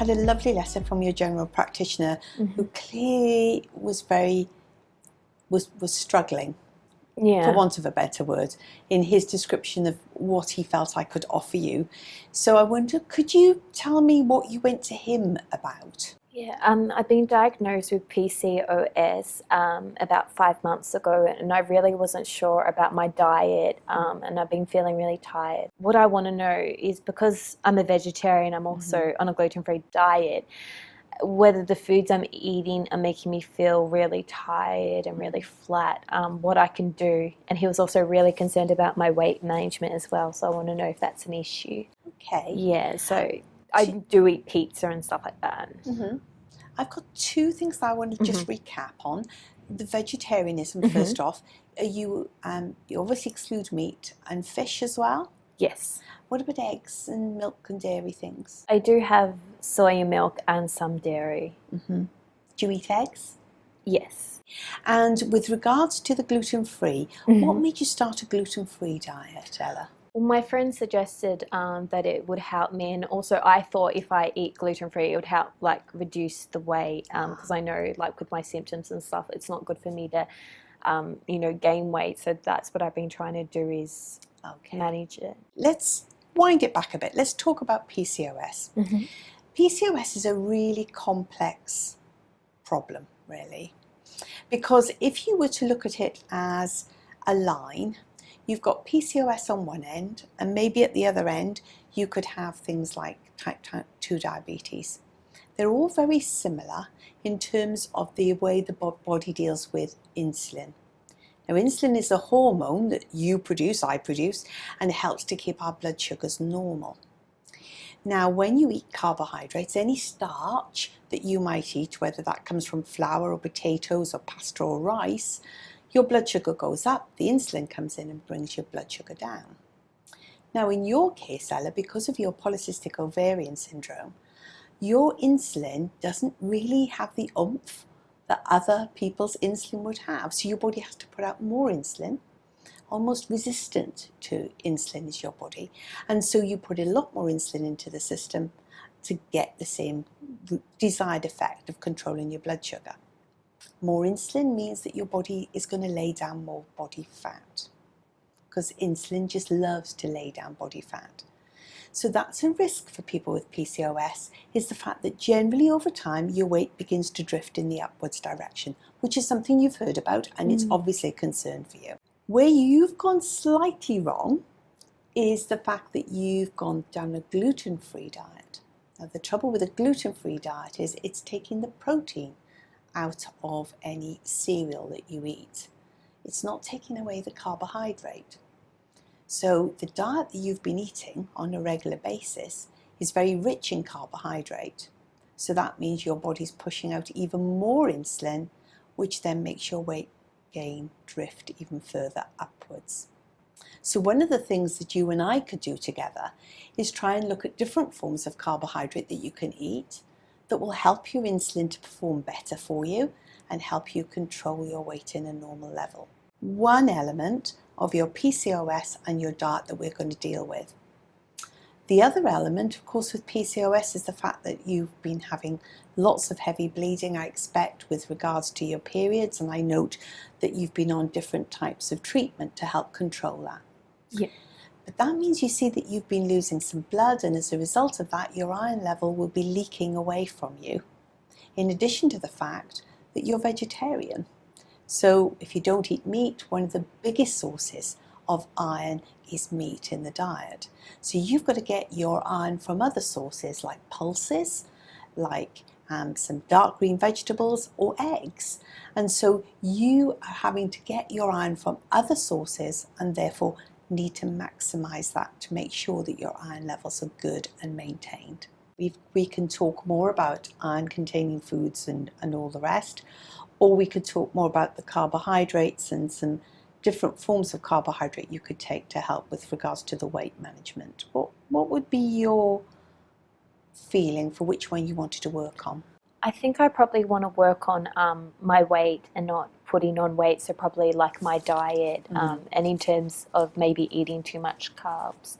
had a lovely letter from your general practitioner who clearly was struggling, for want of a better word, in his description of what he felt I could offer you. So I wonder, could you tell me what you went to him about? Yeah, I've been diagnosed with PCOS about 5 months ago, and I really wasn't sure about my diet, and I've been feeling really tired. What I want to know is, because I'm a vegetarian, I'm also on a gluten-free diet, whether the foods I'm eating are making me feel really tired and really flat, what I can do. And he was also really concerned about my weight management as well, so I want to know if that's an issue. Okay. Yeah, so I do eat pizza and stuff like that. I've got two things that I want to just recap on. The vegetarianism, first off. You obviously exclude meat and fish as well? Yes. What about eggs and milk and dairy things? I do have soy milk and some dairy. Do you eat eggs? Yes. And with regards to the gluten-free, what made you start a gluten-free diet, Ella? Well, my friend suggested that it would help me, and also I thought if I eat gluten-free, it would help reduce the weight, because I know with my symptoms and stuff, it's not good for me to gain weight. So that's what I've been trying to do, is manage it. Let's wind it back a bit. Let's talk about PCOS. PCOS is a really complex problem, really, because if you were to look at it as a line, you've got PCOS on one end, and maybe at the other end you could have things like type 2 diabetes. They're all very similar in terms of the way the body deals with insulin. Now, insulin is a hormone that you produce, I produce, and it helps to keep our blood sugars normal. Now, when you eat carbohydrates, any starch that you might eat, whether that comes from flour or potatoes or pasta or rice, your blood sugar goes up, the insulin comes in and brings your blood sugar down. Now, in your case, Ella, because of your polycystic ovarian syndrome, your insulin doesn't really have the oomph that other people's insulin would have. So your body has to put out more insulin. Almost resistant to insulin is your body. And so you put a lot more insulin into the system to get the same desired effect of controlling your blood sugar. More insulin means that your body is going to lay down more body fat, because insulin just loves to lay down body fat. So that's a risk for people with PCOS, is the fact that generally over time your weight begins to drift in the upwards direction, which is something you've heard about, and it's obviously a concern for you. Where you've gone slightly wrong is the fact that you've gone down a gluten-free diet. Now, the trouble with a gluten-free diet is it's taking the protein out of any cereal that you eat. It's not taking away the carbohydrate. So the diet that you've been eating on a regular basis is very rich in carbohydrate. So that means your body's pushing out even more insulin, which then makes your weight gain drift even further upwards. So one of the things that you and I could do together is try and look at different forms of carbohydrate that you can eat that will help your insulin to perform better for you and help you control your weight in a normal level. One element of your PCOS and your diet that we're going to deal with. The other element, of course, with PCOS is the fact that you've been having lots of heavy bleeding, I expect, with regards to your periods, and I note that you've been on different types of treatment to help control that. Yeah. But that means you see that you've been losing some blood, and as a result of that, your iron level will be leaking away from you, in addition to the fact that you're vegetarian. So if you don't eat meat, one of the biggest sources of iron is meat in the diet. So you've got to get your iron from other sources like pulses, like some dark green vegetables or eggs. And so you are having to get your iron from other sources and therefore need to maximize that to make sure that your iron levels are good and maintained. We can talk more about iron containing foods and all the rest, or we could talk more about the carbohydrates and some different forms of carbohydrate you could take to help with regards to the weight management. What would be your feeling for which one you wanted to work on? I think I probably want to work on my weight and not putting on weight, so probably like my diet, and in terms of maybe eating too much carbs,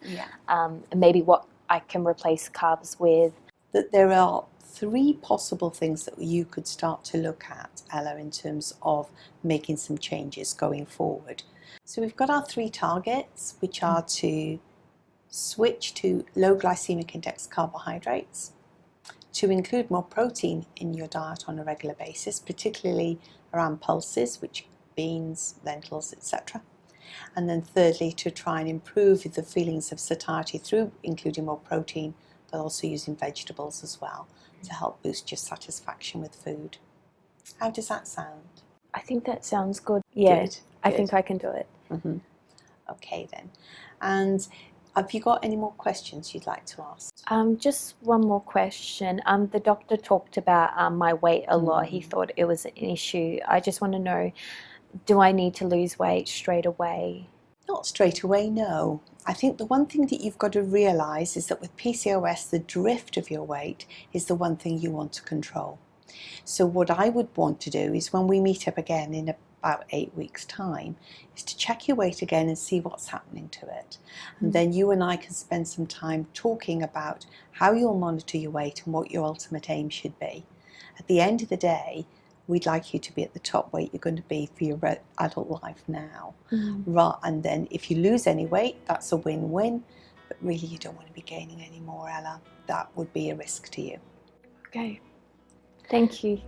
maybe what I can replace carbs with. that there are 3 possible things that you could start to look at, Ella, in terms of making some changes going forward. So we've got our 3 targets, which are to switch to low glycemic index carbohydrates, to include more protein in your diet on a regular basis, particularly around pulses, which beans, lentils, etc. And then thirdly, to try and improve the feelings of satiety through including more protein, but also using vegetables as well to help boost your satisfaction with food. How does that sound? I think that sounds good. Yeah, Good. I think I can do it. Mm-hmm. Okay then. And have you got any more questions you'd like to ask? Just one more question. The doctor talked about my weight a lot. He thought it was an issue. I just want to know, do I need to lose weight straight away? Not straight away, no. I think the one thing that you've got to realise is that with PCOS, the drift of your weight is the one thing you want to control. So what I would want to do is when we meet up again in about 8 weeks' time, is to check your weight again and see what's happening to it. And then you and I can spend some time talking about how you'll monitor your weight and what your ultimate aim should be. At the end of the day, we'd like you to be at the top weight you're going to be for your adult life now. And then if you lose any weight, that's a win-win, but really you don't want to be gaining any more, Ella. That would be a risk to you. Okay. Thank you.